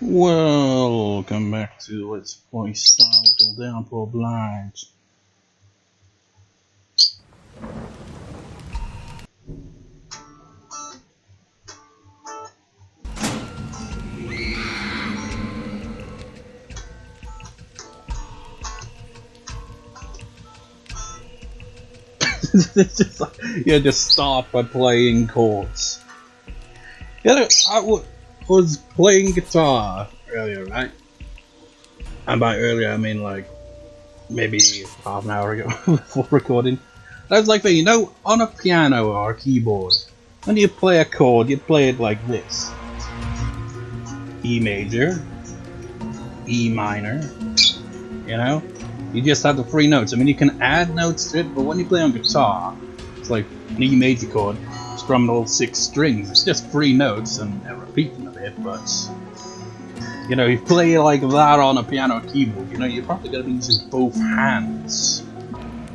Welcome back to Let's Play Style till Downpour Blinds. It's just like, you just start by playing chords. You know, I was playing guitar earlier, right? And by earlier I mean like maybe half an hour ago before recording. I was like, you know, on a piano or a keyboard, when you play a chord, you play it like this: E major, E minor. You know, you just have the three notes. I mean, you can add notes to it, but when you play on guitar, it's like an E major chord, strumming all 6 strings. It's just 3 notes and repeating a bit, but you know, you play like that on a piano or keyboard, you know, you're probably going to be using both hands.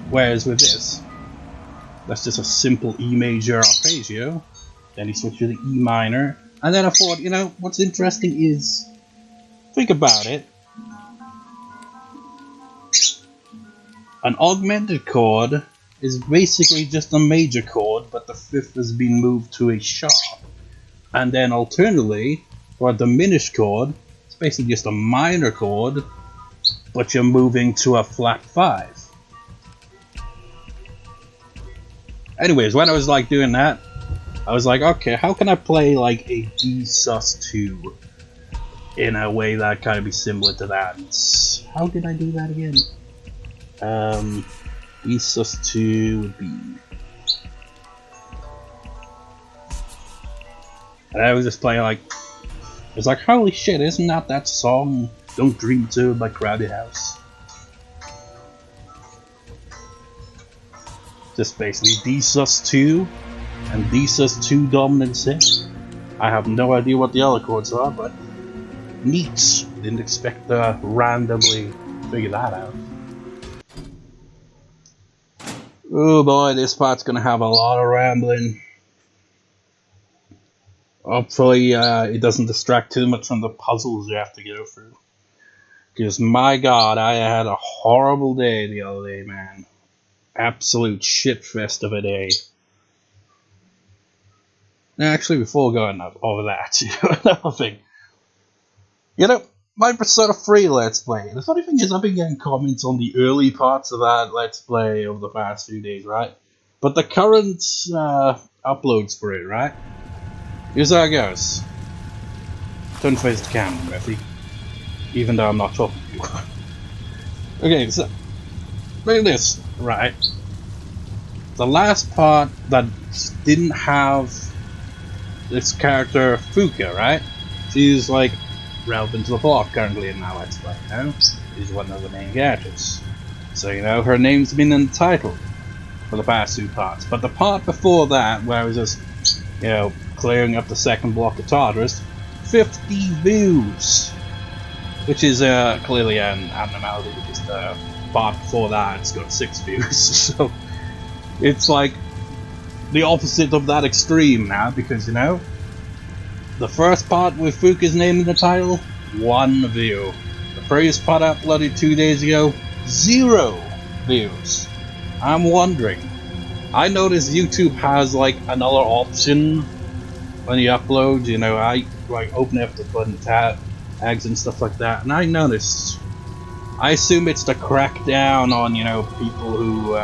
Whereas with this, that's just a simple E major arpeggio. Then you switch to the E minor. And then I thought, you know, what's interesting is, think about it. An augmented chord is basically just a major chord, but the 5th has been moved to a sharp. And then alternatively, for a diminished chord, it's basically just a minor chord, but you're moving to a flat 5. Anyways, when I was like doing that, I was like, okay, how can I play like a D sus2 in a way that kind of be similar to that? How did I do that again? D sus2 would be, and I was just playing like, I was like, holy shit, isn't that song Don't Dream Too by Crowded House? Just basically D sus2 and D sus2 dominant 6. I have no idea what the other chords are, but neat. Didn't expect to randomly figure that out. Oh boy, this part's gonna have a lot of rambling. Hopefully it doesn't distract too much from the puzzles you have to go through. Because my god, I had a horrible day the other day, man. Absolute shitfest of a day. Now, actually, before going over that, you know, another thing. You know, my Persona 3 Let's Play. The funny thing is, I've been getting comments on the early parts of that Let's Play over the past few days, right? But the current uploads for it, right? Here's how it goes. Don't face the camera, Murphy. Even though I'm not talking to you. Okay, so look at this, right? The last part that didn't have this character Fuka, right? She's like relevant to the plot currently in my Let's Play, you know? She's one of the main characters. So, you know, her name's been in the title for the past 2 parts. But the part before that, where I was just, you know, clearing up the second block of Tartarus, 50 views! Which is clearly an abnormality, because the part before that it's got 6 views. So it's like the opposite of that extreme now, because, you know, the first part with Fuka's name in the title, 1 view. The previous part I uploaded 2 days ago, 0 views. I'm wondering. I noticed YouTube has like another option when you upload, you know, I like open up the button tags and stuff like that, and I noticed, I assume it's to crack down on, you know, people who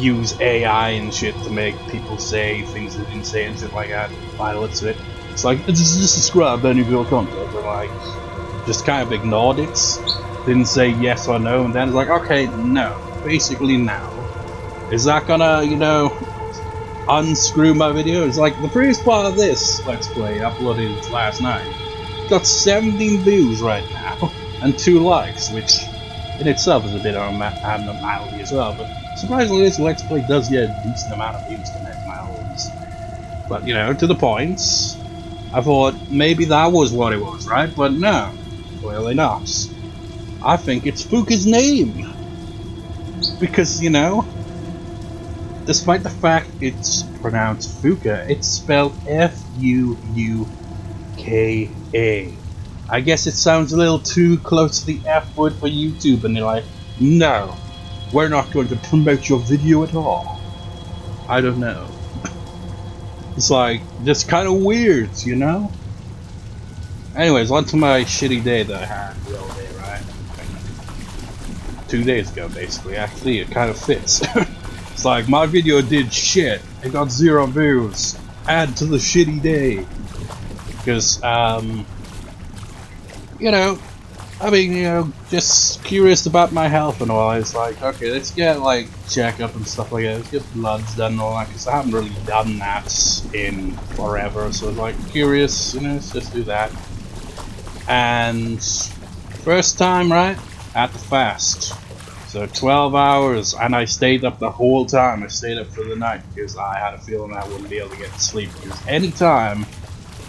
use AI and shit to make people say things they didn't say and shit like that. By the looks of it, it's like, just describe any of your content, but like, just kind of ignored it, didn't say yes or no, and then it's like, okay, no, basically now. Is that gonna, you know, unscrew my video? It's like the previous part of this Let's Play uploaded last night. Got 17 views right now, and 2 likes, which in itself is a bit of an abnormality as well, but surprisingly this Let's Play does get a decent amount of views compared to my others. But, you know, to the point, I thought maybe that was what it was, right? But no, clearly not. I think it's Fuka's name. Because, you know, despite the fact it's pronounced Fuka, it's spelled F-U-U-K-A. AKA. I guess it sounds a little too close to the F word for YouTube, and they're like, no, we're not going to promote your video at all. I don't know. It's like, just kind of weird, you know? Anyways, on to my shitty day that I had the other day, right? 2 days ago, basically. Actually, it kind of fits. It's like, my video did shit. It got 0 views. Add to the shitty day. Because, you know, I mean, you know, just curious about my health and all. It's like, okay, let's get, like, checkup and stuff like that. Let's get bloods done and all that, because I haven't really done that in forever. So, like, curious, you know, let's just do that. And first time, right, at the fast. So 12 hours, and I stayed up the whole time. I stayed up for the night because I had a feeling I wouldn't be able to get to sleep. Because any time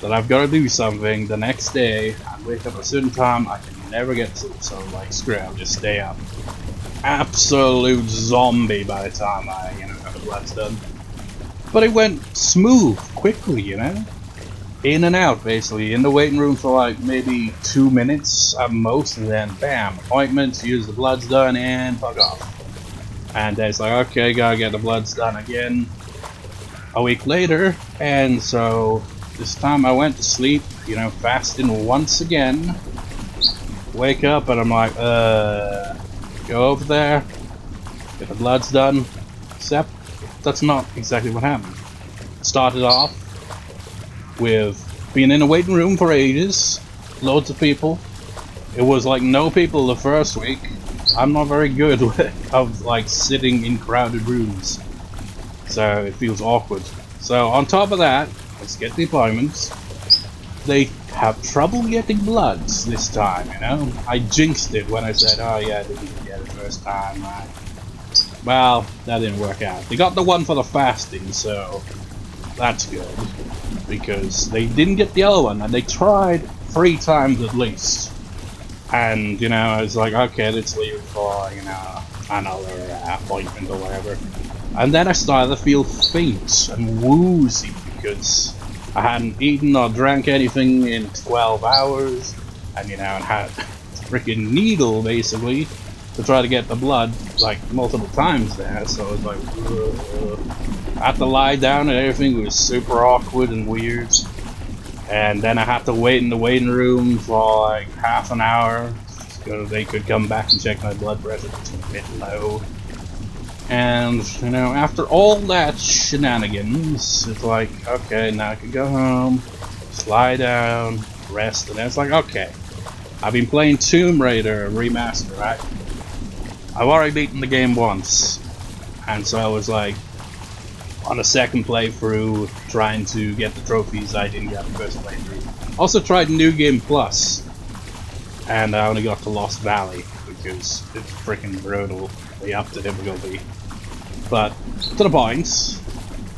that I've got to do something the next day, I wake up at a certain time, I can never get to sleep. So like, screw it, I'll just stay up. Absolute zombie by the time I, you know, got the bloods done. But it went smooth, quickly, you know. In and out, basically, in the waiting room for like maybe 2 minutes at most, and then bam, appointments, use the bloods done, and fuck off. And then it's like, okay, gotta get the bloods done again a week later, and so this time I went to sleep, you know, fasting once again. Wake up and I'm like, go over there, get the bloods done, except that's not exactly what happened. Started off with being in a waiting room for ages, loads of people. It was like no people the first week. I'm not very good of like sitting in crowded rooms, so it feels awkward. So on top of that, let's get the appointments. They have trouble getting bloods this time, you know. I jinxed it when I said, oh yeah, they didn't get it first time, right? Well, that didn't work out. They got the one for the fasting, so that's good. Because they didn't get the other one, and they tried 3 times at least. And, you know, I was like, okay, let's leave for, you know, another appointment or whatever. And then I started to feel faint and woozy because I hadn't eaten or drank anything in 12 hours. And, you know, I had a freaking needle, basically, to try to get the blood, like, multiple times there. So I was like, ugh. I had to lie down and everything was super awkward and weird. And then I had to wait in the waiting room for like half an hour so they could come back and check my blood pressure, which was a bit low. And, you know, after all that shenanigans, it's like, okay, now I can go home, just lie down, rest, and then it's like, okay, I've been playing Tomb Raider Remastered, right? I've already beaten the game once, and so I was like, on a second playthrough, trying to get the trophies I didn't get the first playthrough. Also tried New Game Plus, and I only got to Lost Valley, because it's freaking brutal. They upped the difficulty. But, to the point,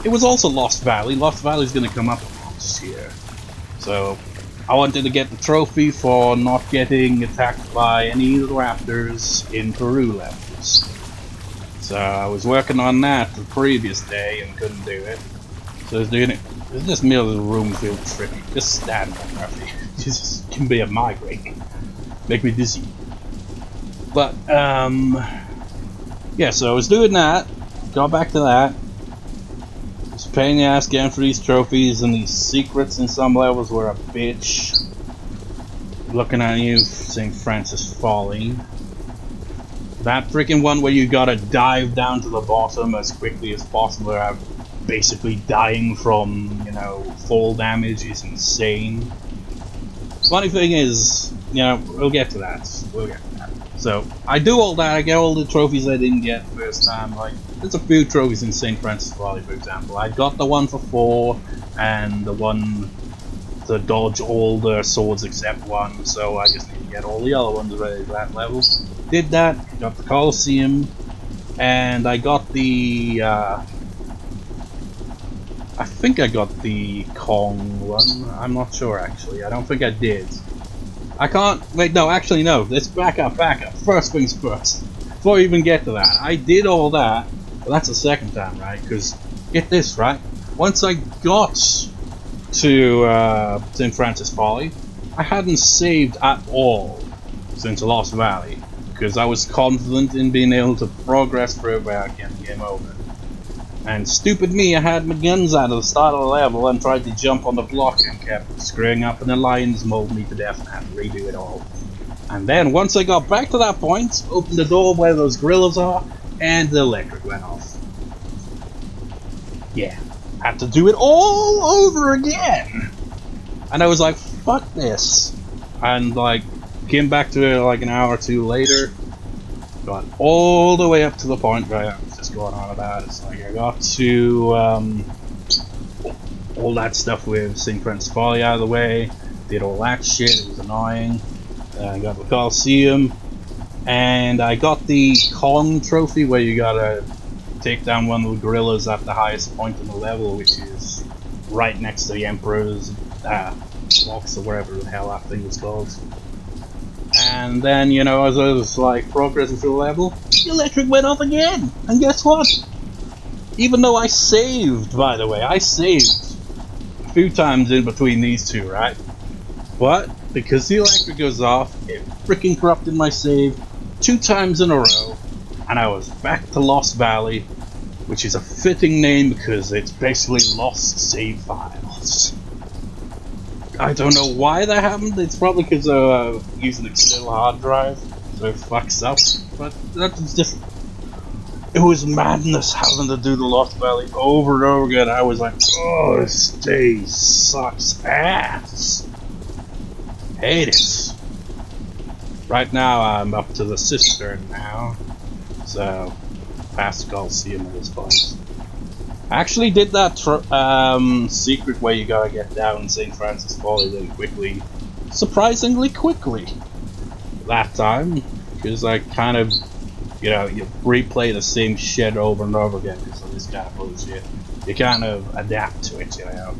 it was also Lost Valley. Lost Valley's gonna come up this year. So, I wanted to get the trophy for not getting attacked by any of the raptors in Peru levels. So I was working on that the previous day and couldn't do it. So I was doing it. This middle of the room feels tricky. Just stand there, Murphy. This can be a migraine. Make me dizzy. But yeah. So I was doing that. Got back to that. It's a pain in the ass getting for these trophies, and these secrets in some levels were a bitch. Looking at you, St. Francis falling. That freaking one where you gotta dive down to the bottom as quickly as possible, I'm basically dying from, you know, fall damage is insane. Funny thing is, you know, we'll get to that. So, I do all that, I get all the trophies I didn't get the first time. Like, there's a few trophies in St. Francis Valley, for example. I got the one for 4, and the one to dodge all the swords except one, so I just need to get all the other ones ready for that level. Did that, got the Colosseum, and I got the, I think I got the Kong one. I'm not sure actually, I don't think I did. I can't, wait, no, actually no, let's back up. First things first. Before I even get to that, I did all that, but that's the second time, right? Because, get this, right? Once I got to St. Francis Folly, I hadn't saved at all since Lost Valley, because I was confident in being able to progress through without getting game over. And stupid me, I had my guns out at the start of the level and tried to jump on the block and kept screwing up, and the lions mauled me to death and I had to redo it all. And then once I got back to that point, opened the door where those gorillas are, and the electric went off. Yeah, had to do it all over again! And I was like, fuck this. And like, came back to it like an hour or two later, got all the way up to the point where I was just going on about it. So like, I got to all that stuff with St. Francis Folly out of the way, did all that shit, it was annoying. I got the Coliseum, and I got the con trophy where you gotta take down one of the gorillas at the highest point in the level, which is right next to the Emperor's box or wherever the hell that thing was called. And then, you know, as I was like progressing through the level, the electric went off again! And guess what? Even though I saved, by the way, I saved a few times in between these two, right? But because the electric goes off, it freaking corrupted my save 2 times in a row, and I was back to Lost Valley, which is a fitting name because it's basically lost save files. I don't know why that happened. It's probably because I used an external hard drive, so it fucks up. But that's different. It was madness having to do the Lost Valley over and over again. I was like, oh, this day sucks ass. Hate it. Right now I'm up to the cistern now, so past the Coliseum at this point. I actually did that secret where you gotta get down St. Francis Folly really quickly, surprisingly quickly that time, because I kind of, you know, you replay the same shit over and over again because of this kind of bullshit. You kind of adapt to it, you know.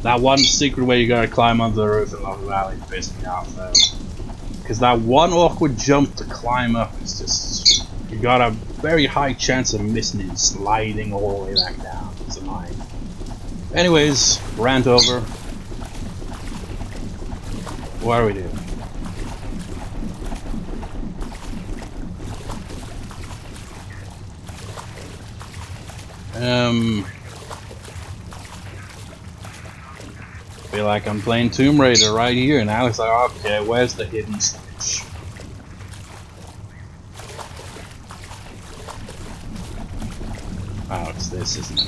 That one secret where you gotta climb onto the roof in Lost Valley pissed me off though. Because that one awkward jump to climb up is just... you got a very high chance of missing it and sliding all the way back down. It's annoying. Anyways, rant over. What are we doing? Feel like I'm playing Tomb Raider right here, and Alex like, okay, where's the hidden switch? Oh, it's this, isn't it?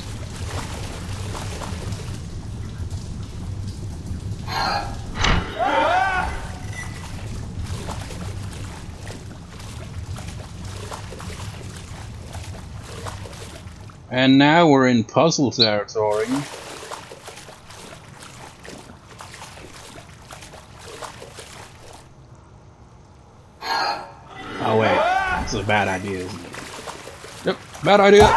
And now we're in puzzle territory. Oh wait, that's a bad idea, isn't it? Yep, bad idea.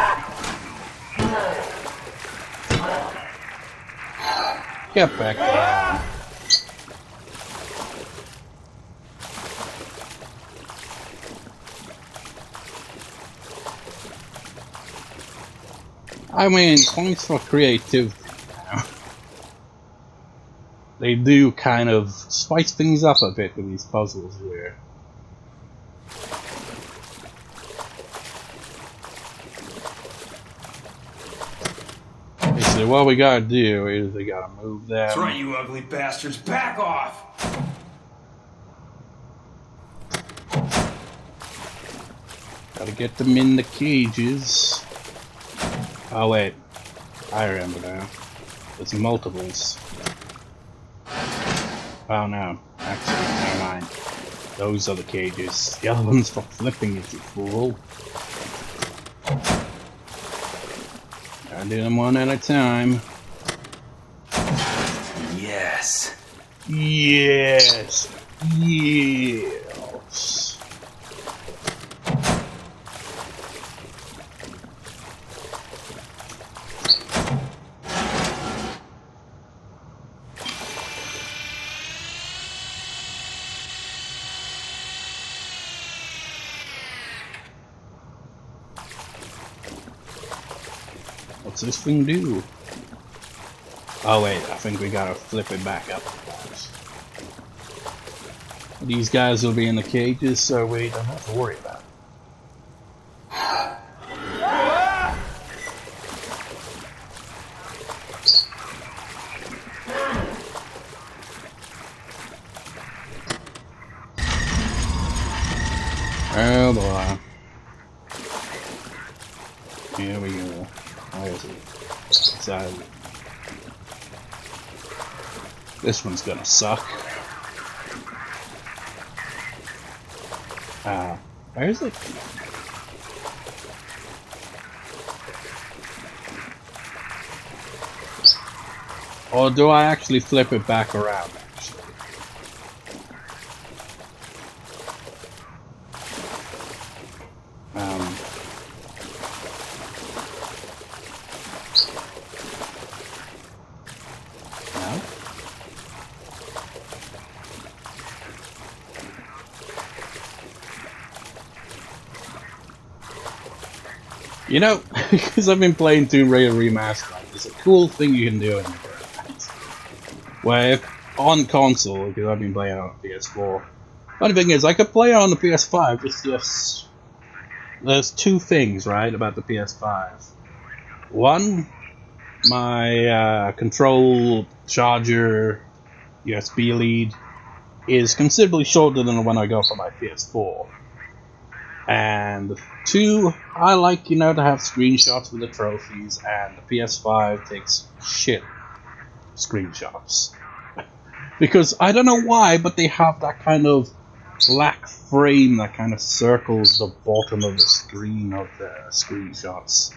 Get back down. I mean, points for creativity now. They do kind of spice things up a bit with these puzzles here. Basically, what we gotta do is we gotta move them. That's right, you ugly bastards. Back off! Gotta get them in the cages. Oh wait, I remember now. There's multiples. Oh no, actually, never mind. Those are the cages. The other one's for flipping it, you fool. Gotta do them one at a time. Yes. Yes! Yes! What's this thing do? Oh wait, I think we gotta flip it back up. These guys will be in the cages, so we don't have to worry about it. Oh boy. Here we go. Where is it? So, this one's gonna suck. Where is it? Or do I actually flip it back around? No? You know, because I've been playing Tomb Raider Remastered, there's a cool thing you can do in the game, where if on console, because I've been playing on PS4, funny thing is, I could play it on the PS5, it's just... There's two things, right, about the PS5. One, my control charger USB lead is considerably shorter than the one I got for my PS4. And two, I like, to have screenshots with the trophies, and the PS5 takes shit screenshots. Because I don't know why, but they have that kind of black frame that kind of circles the bottom of the screen of the screenshots.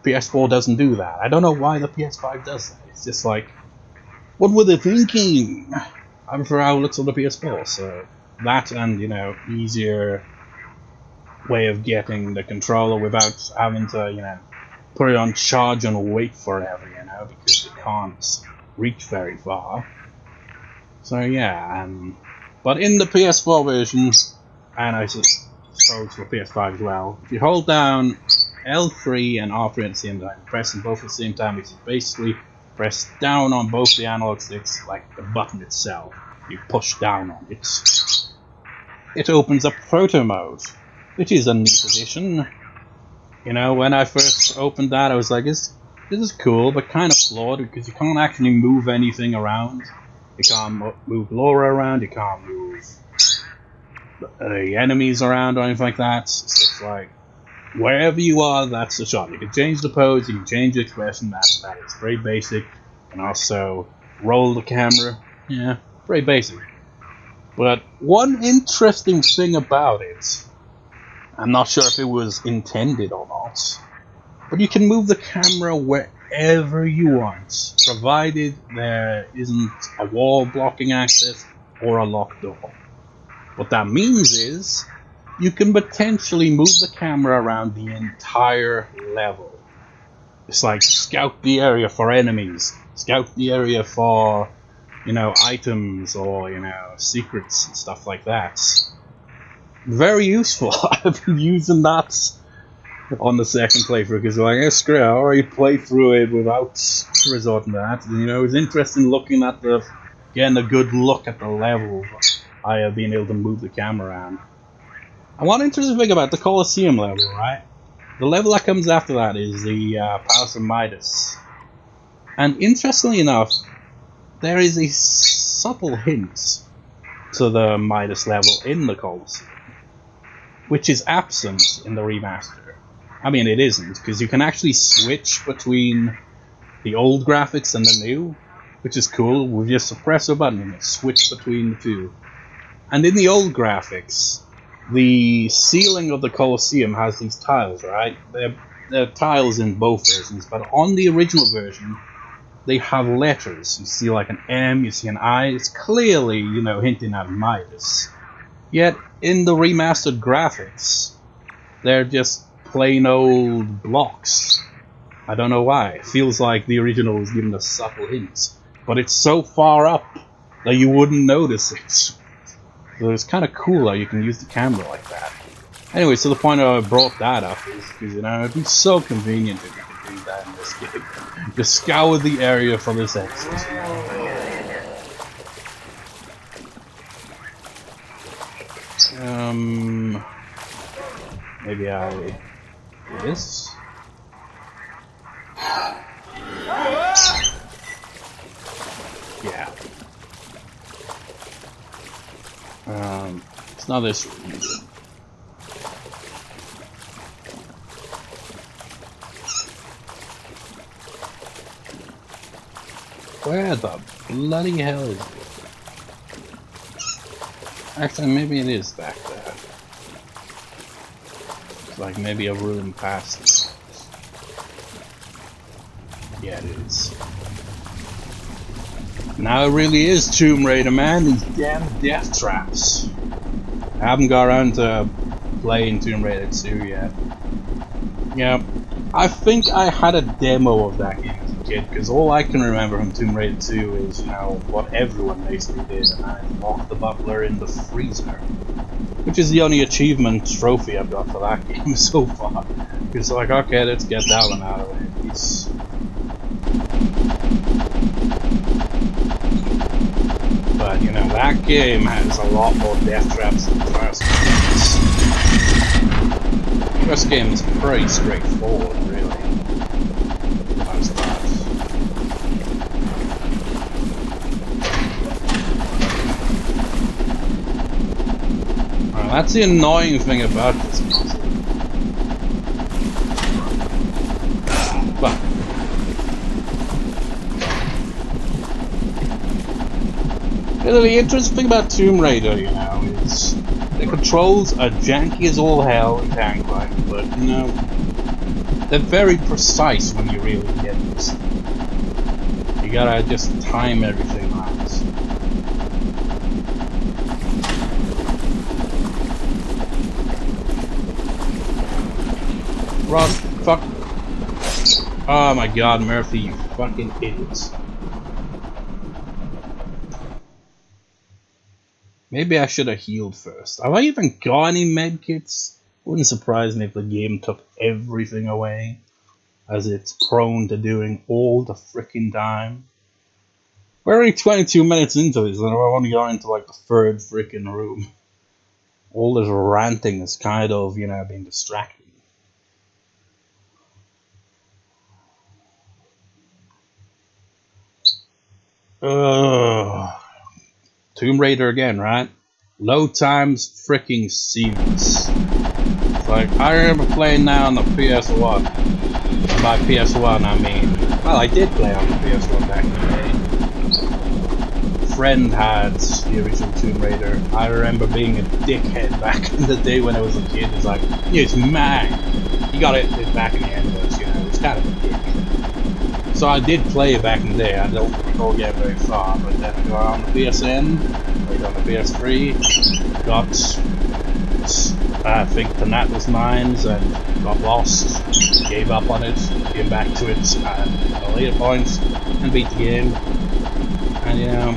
PS4 doesn't do that. I don't know why the PS5 does that. It's just like, what were they thinking? I prefer how it looks on the PS4, so that and, easier way of getting the controller without having to, put it on charge and wait forever, because it can't reach very far. So yeah, but in the PS4 version, and I suppose for PS5 as well, if you hold down L3 and R3 at the same time, press them both at the same time, which is basically press down on both the analog sticks, like the button itself, you push down on it. It opens up photo mode, which is a neat addition. When I first opened that, I was like, this is cool, but kind of flawed, because you can't actually move anything around. You can't move Laura around, you can't move the enemies around or anything like that. It's just like, wherever you are, that's the shot. You can change the pose, you can change the expression, that's about it. It's very basic. You can also roll the camera. Yeah, very basic. But one interesting thing about it, I'm not sure if it was intended or not, but you can move the camera wherever you want, provided there isn't a wall blocking access or a locked door. What that means is, you can potentially move the camera around the entire level. It's like, scout the area for enemies, scout the area for, items or, secrets and stuff like that. Very useful. I've been using that on the second playthrough, because screw it, I already played through it without resorting to that. And, it was interesting looking at getting a good look at the level I have been able to move the camera around. And one interesting thing about the Colosseum level, right? The level that comes after that is the Palace of Midas. And interestingly enough, there is a subtle hint to the Midas level in the Colosseum, which is absent in the remaster. I mean, it isn't, because you can actually switch between the old graphics and the new, which is cool. With just press a button and switch between the two. And in the old graphics, the ceiling of the Colosseum has these tiles, right? They're tiles in both versions, but on the original version, they have letters. You see like an M, you see an I. It's clearly, hinting at Midas. Yet, in the remastered graphics, they're just plain old blocks. I don't know why. It feels like the original was given a subtle hint, but it's so far up that you wouldn't notice it. So it's kind of cool how you can use the camera like that. Anyway, so the point I brought that up is because, it'd be so convenient if you could do that in this game. Just scour the area for this exit. Maybe I'll do this. Yeah. It's not this room either. Where the bloody hell is it? Actually, maybe it is back there. It's like maybe a room past. Yeah, it is. Now it really is Tomb Raider, man. These damn death traps. I haven't got around to playing Tomb Raider 2 yet. Yeah, I think I had a demo of that game as a kid, because all I can remember from Tomb Raider 2 is, you know, what everyone basically did, and I locked the butler in the freezer. Which is the only achievement trophy I've got for that game so far. It's like, okay, let's get that one out of the way at least. But, you know, that game has a lot more death traps than the first game. The first game is pretty straightforward, really. For the most part. Well, that's the annoying thing about this puzzle. But the interesting thing about Tomb Raider, you know, is the controls are janky as all hell and tank-like, but, you know, they're very precise when you really get this. You gotta just time everything right. Run, fuck. Oh my god, Murphy, you fucking idiots. Maybe I should have healed first. Have I even got any medkits? Wouldn't surprise me if the game took everything away, as it's prone to doing all the freaking time. We're already 22 minutes into this, and I've only gone into like the third freaking room. All this ranting is kind of, you know, being distracting. Tomb Raider again, right? Load times freaking seamless. It's like, I remember playing now on the PS1. And by PS1 I mean, well, I did play on the PS1 back in the day. Friend had the original Tomb Raider. I remember being a dickhead back in the day when I was a kid. It's like, it's mine. You got it back in the end, but you know, it's kind of a dick. So I did play it back in the day. I don't recall getting very far, but then I got on the PSN, played on the PS3, got, I think, the Atlas Mines, and got lost, gave up on it, came back to it at a later point, and beat the game. And you know,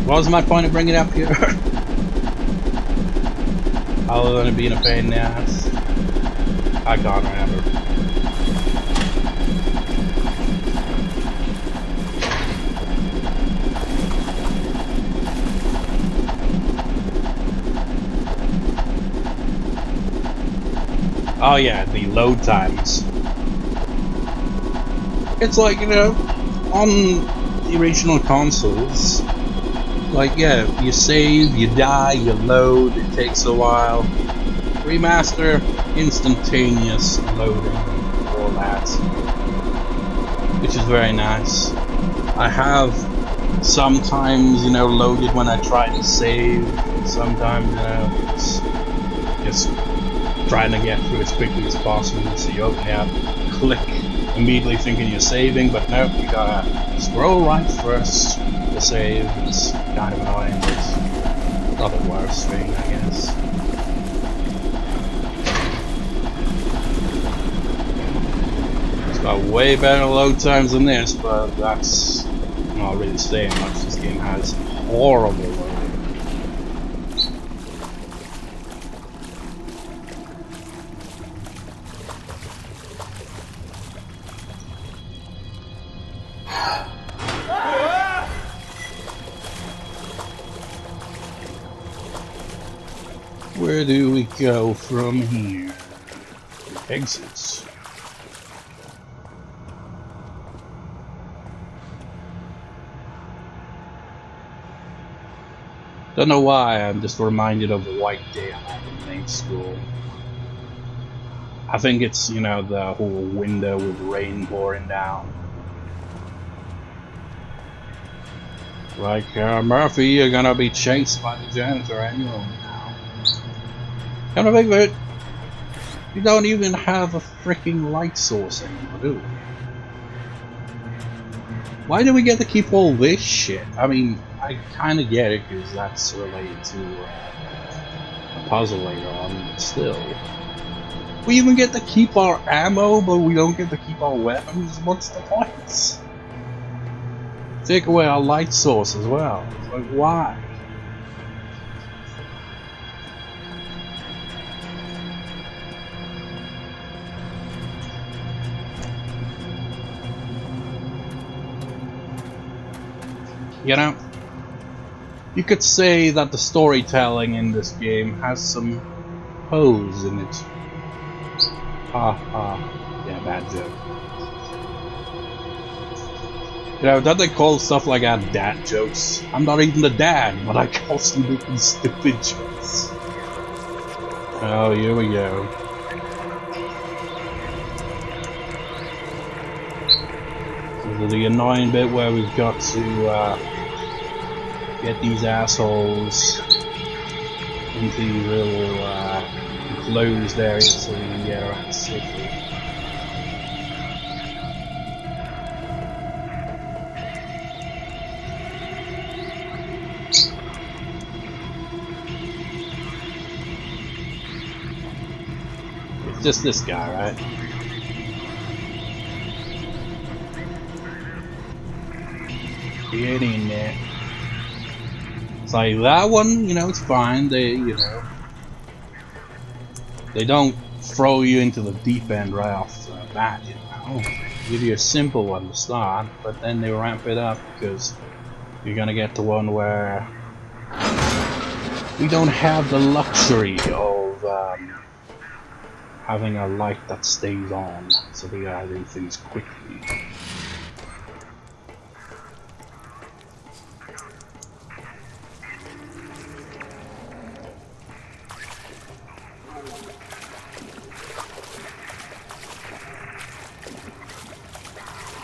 what was my point of bringing it up here? Other than it being a pain in the ass? I can't remember. Oh yeah, the load times. It's like, you know, on the original consoles, like, yeah, you save, you die, you load, it takes a while. Remaster, instantaneous loading, all that. Which is very nice. I have sometimes, you know, loaded when I try to save, sometimes, you know, it's just trying to get through as quickly as possible, so you open the app, click, immediately thinking you're saving, but no, you gotta scroll right first to save. It's kind of annoying, but it's not the worst thing, I guess. It's got way better load times than this, but that's not really saying much. This game has horrible load. Where do we go from here? Exits. Don't know why, I'm just reminded of the White Day I had in main school. I think it's, you know, the whole window with rain pouring down. Like, Murphy, you're gonna be chased by the janitor anyway now. Come to think of it, we don't even have a freaking light source anymore, do we? Why do we get to keep all this shit? I mean, I kinda get it, because that's related to a puzzle later on, but still. We even get to keep our ammo, but we don't get to keep our weapons? What's the point? Take away our light source as well. Like, why? You know, you could say that the storytelling in this game has some holes in it. Ha ha. Yeah, bad joke. You know, don't they call stuff like that dad jokes? I'm not even the dad, but I constantly making stupid jokes. Oh, here we go. This is the annoying bit where we've got to get these assholes into these little enclosed areas so we can get around safely. It's just this guy, right? Get in there. It's like that one, you know, it's fine. They, you know, they don't throw you into the deep end right off the bat, you know. Give you a simple one to start, but then they ramp it up because you're gonna get to one where we don't have the luxury of having a light that stays on, so we gotta do things quickly.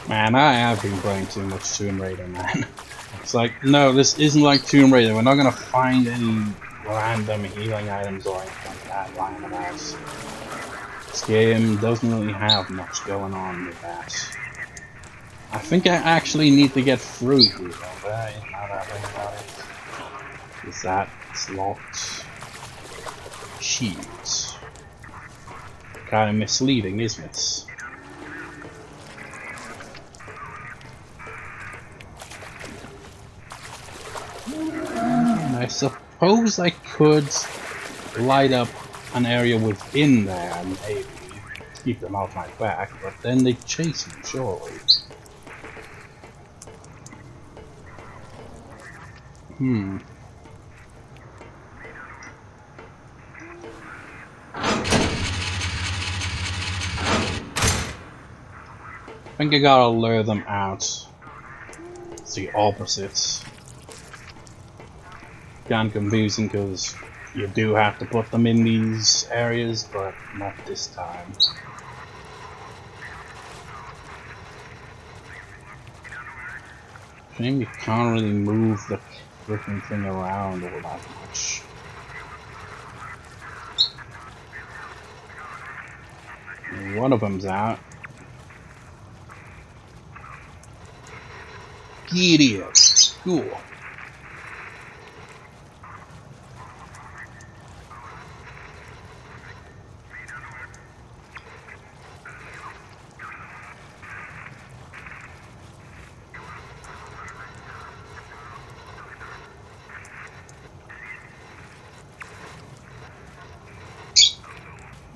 Man, I have been playing too much Tomb Raider, man. It's like, no, this isn't like Tomb Raider. We're not gonna find any random healing items or anything like that lying about. This game doesn't really have much going on with that. I think I actually need to get through here, don't I? Now that I think about it. Is that it's locked? Jeez. Kinda misleading, isn't it? I suppose I could light up an area within there, maybe, to keep them off my back, but then they chase me, surely. I think I gotta lure them out. It's the opposite. Kinda confusing because you do have to put them in these areas, but not this time. Shame you can't really move the freaking thing around all that much. One of them's out. Idiot. Cool.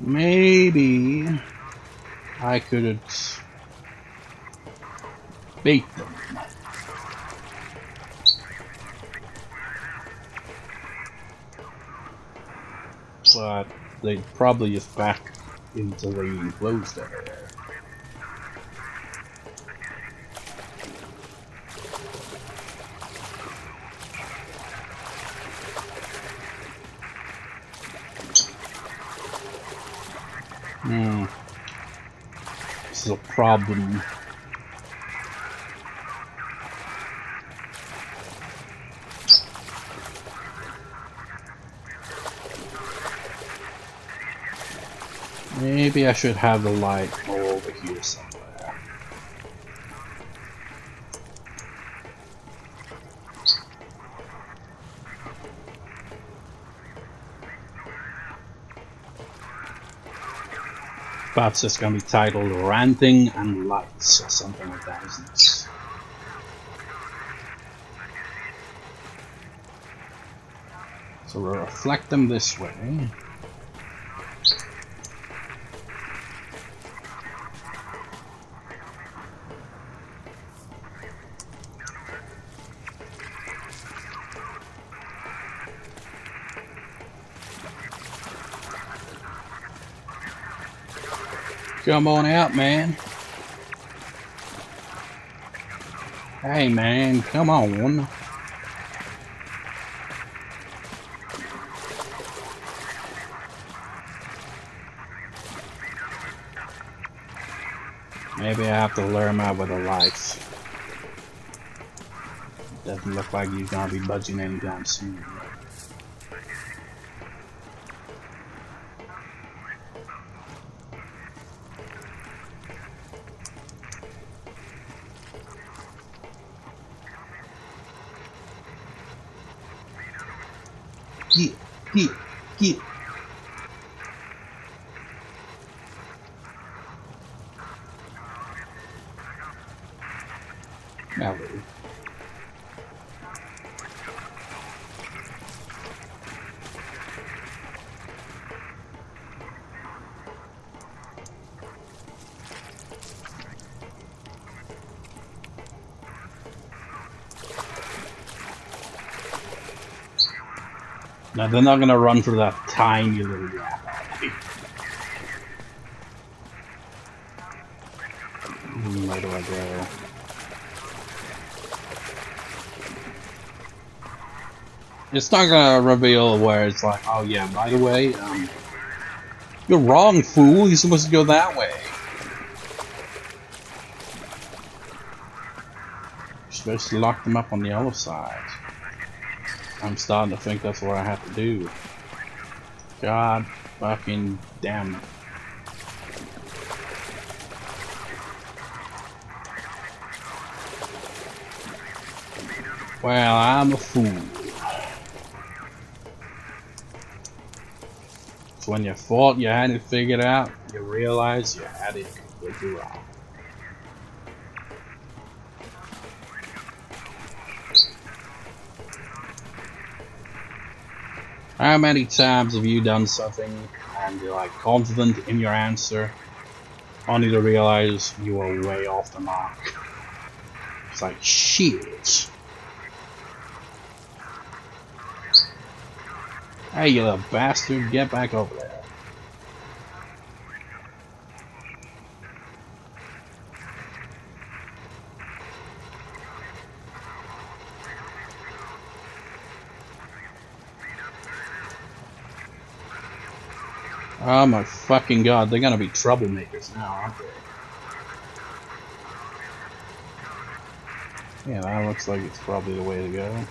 Maybe I could beat them. But they'd probably just back into the enclosed area. This is a problem. Maybe I should have the light go over here somewhere. Perhaps it's gonna be titled Ranting and Lights or something like that, isn't it? So we'll reflect them this way. Come on out, man. Hey, man, come on. Maybe I have to lure him out with the lights. Doesn't look like he's gonna be budging anytime soon. Get. Now, now they're not gonna run for that tiny little gap. Where do I go? It's not gonna reveal where it's like, oh yeah, by the way, you're wrong, fool. You're supposed to go that way. You're supposed to lock them up on the other side. I'm starting to think that's what I have to do. God fucking damn it. Well, I'm a fool. So when you thought you had it figured out, you realize you had it completely wrong. How many times have you done something and you're like confident in your answer, only to realize you were way off the mark? It's like, shit. Hey, you little bastard, get back over there. Oh my fucking god, they're gonna be troublemakers now, aren't they? Yeah, that looks like it's probably the way to go.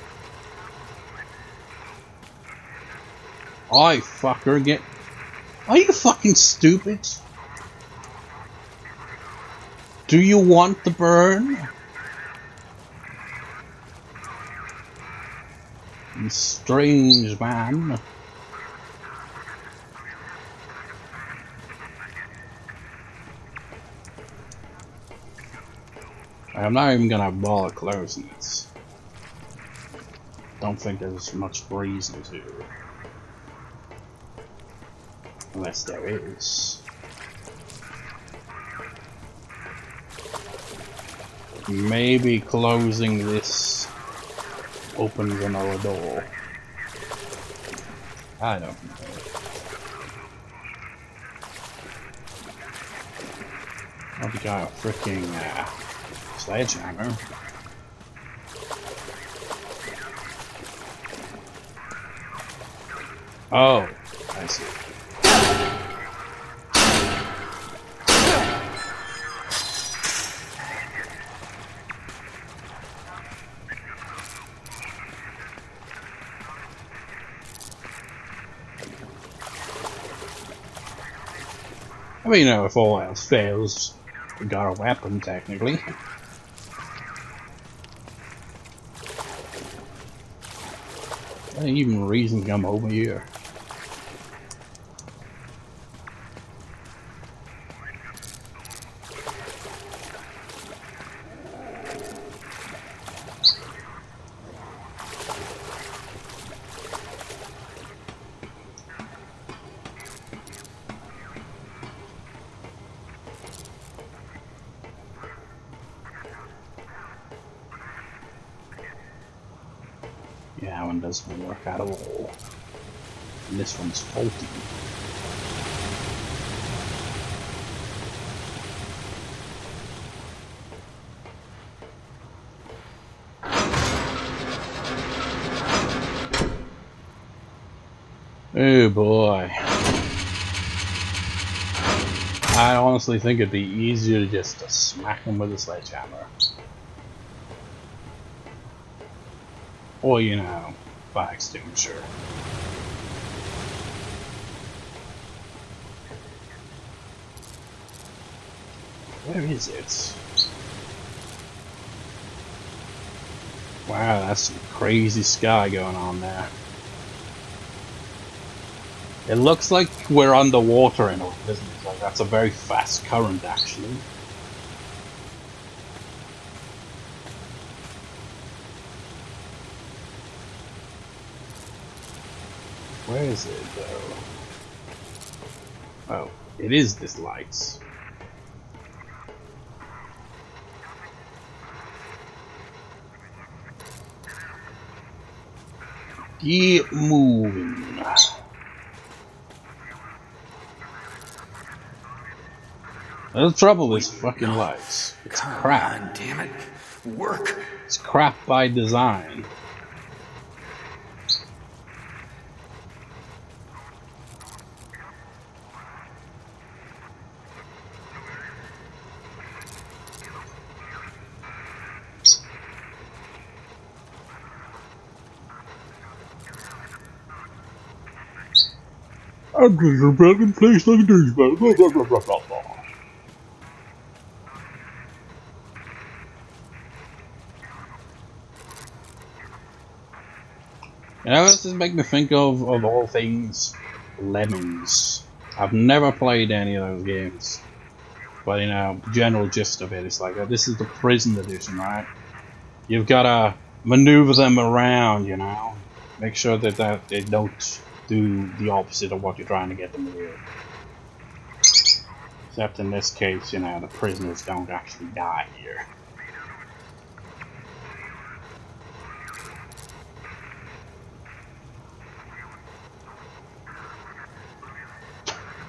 Oi, fucker, get... Are you fucking stupid? Do you want the burn? You strange man. I'm not even gonna bother closing it. Don't think there's much reason to. Unless there is. maybe closing this opens another door. I don't know. Oh, we got a freaking sledgehammer. Oh, I see. I mean, you know, if all else fails, we got a weapon, technically. Any even reason to come over here? Yeah, that one doesn't work at all. And this one's faulty. Oh boy. I honestly think it'd be easier just to smack him with a sledgehammer. Or, you know, fire extinguisher. Where is it? Wow, that's some crazy sky going on there. It looks like we're underwater in it, doesn't it? Like that's a very fast current, actually. Where is it, though? Oh, it is this lights. Keep moving. The trouble with fucking lights. It's crap. On, damn it. Work. It's crap by design. I'm just a broken place like this, blah, blah, blah, blah, blah, blah. You know, this just make me think of all things, Lemmings. I've never played any of those games. But, you know, the general gist of it is like, this is the prison edition, right? You've got to maneuver them around, you know? Make sure that they don't do the opposite of what you're trying to get them to do. Except in this case, you know, the prisoners don't actually die here.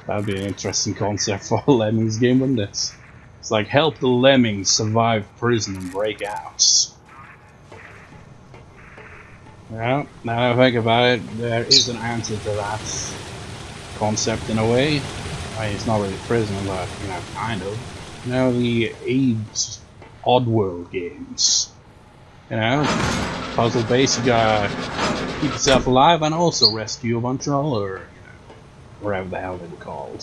That'd be an interesting concept for a Lemmings game, wouldn't it? It's like, help the Lemmings survive prison and break out. Well, now that I think about it, there is an answer to that concept in a way. I mean, it's not really prison, but, you know, kind of. You know, the AIDS Oddworld games. You know, puzzle based, you gotta keep yourself alive and also rescue a bunch of other, whatever the hell they were called.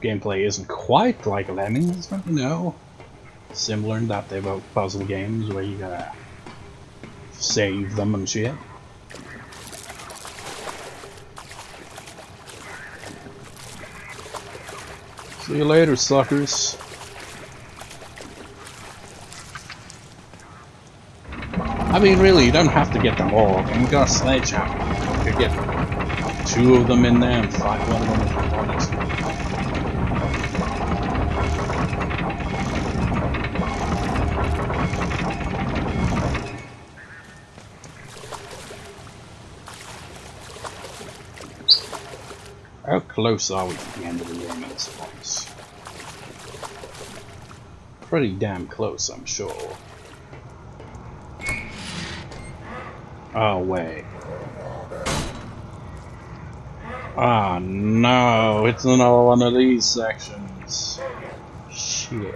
Gameplay isn't quite like Lemmings, but you know, similar in that they're both puzzle games where you gotta save them and shit. See you later, suckers. I mean, really, you don't have to get them all. I mean, you got a sledgehammer. You could get 2 of them in there and fight one of them if you wanted. close are we to the end of the game at this point? Pretty damn close, I'm sure. Oh, wait. Ah, no, it's another one of these sections. Shit.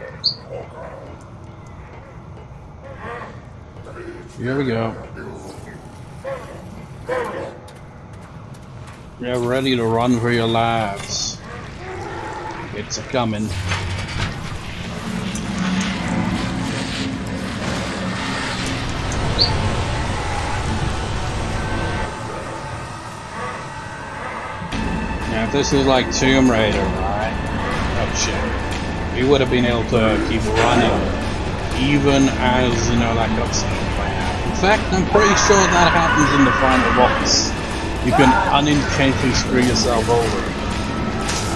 Here we go. Get ready to run for your lives. It's a coming. Now, if this was like Tomb Raider, right? Oh shit. We would have been able to keep running, even as, you know, that cutscene playing out. In fact, I'm pretty sure that happens in the final boss. You can unintentionally screw yourself over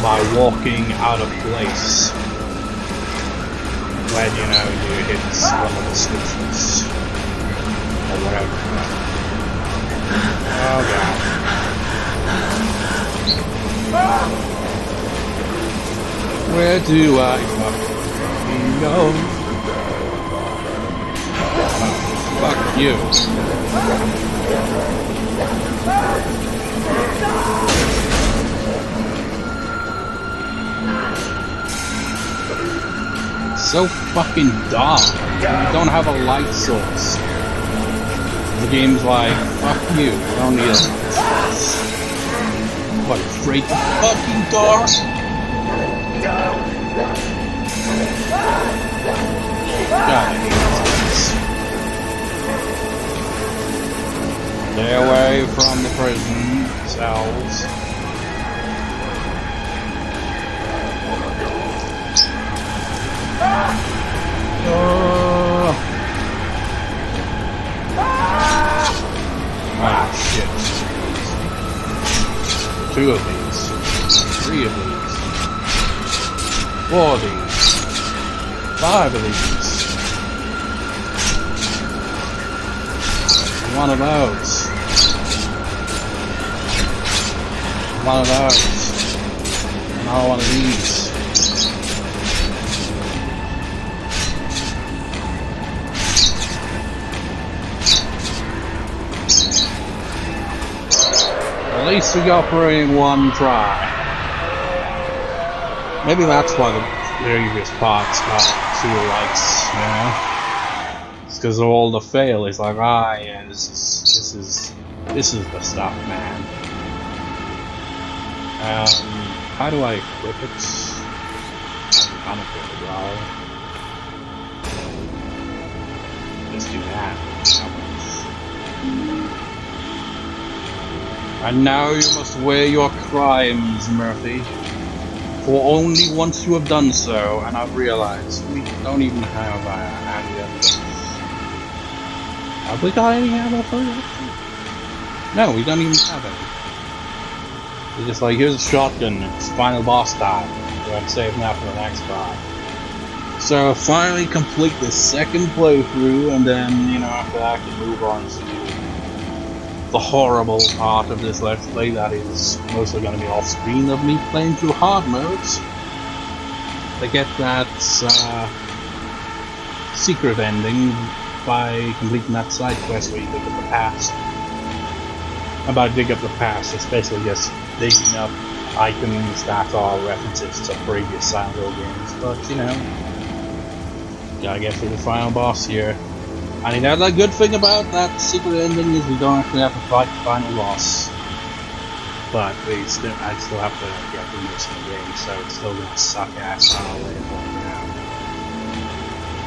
by walking out of place when, you know, you hit one of the switches or whatever. Oh god. Where do I fucking go? Fuck you. So fucking dark. You don't have a light source. The game's like, fuck you, I don't need a light source. What, afraid to fucking dark? God, I hate this. Stay away from the prison cells. Ah, shit. 2 of these. 3 of these. 4 of these. 5 of these. 1 of those. 1 of those. Another 1 of these. At least we got through in 1 try. Maybe that's why the previous parts got 2 likes, you know? It's because of all the fail. It's like, ah, yeah, this is the stuff, man. How do I equip it? I'm unequip it, well. Let's do that. And now you must wear your crimes, Murphy. For only once you have done so, and I've realized we don't even have any evidence. Have we got any ammo for it? No, we don't even have any. It's just like, here's a shotgun, it's final boss time. Go ahead and save now for the next part. So I'll finally complete the 2nd playthrough, and then, you know, after that I can move on to the horrible part of this Let's Play that is mostly going to be off screen of me playing through hard modes to get that secret ending by completing that side quest where you dig up the past. About dig up the past, it's basically just digging up items that are references to previous Silent Hill games, but you know, gotta get through the final boss here. And you know, the good thing about that secret ending is we don't actually have to fight the final boss. But I still have to get through most of the game, so it's still gonna suck ass all the way now.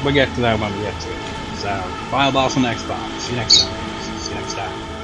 We'll get to that when we get to it. So, final boss on next part. See you next time. See you next time.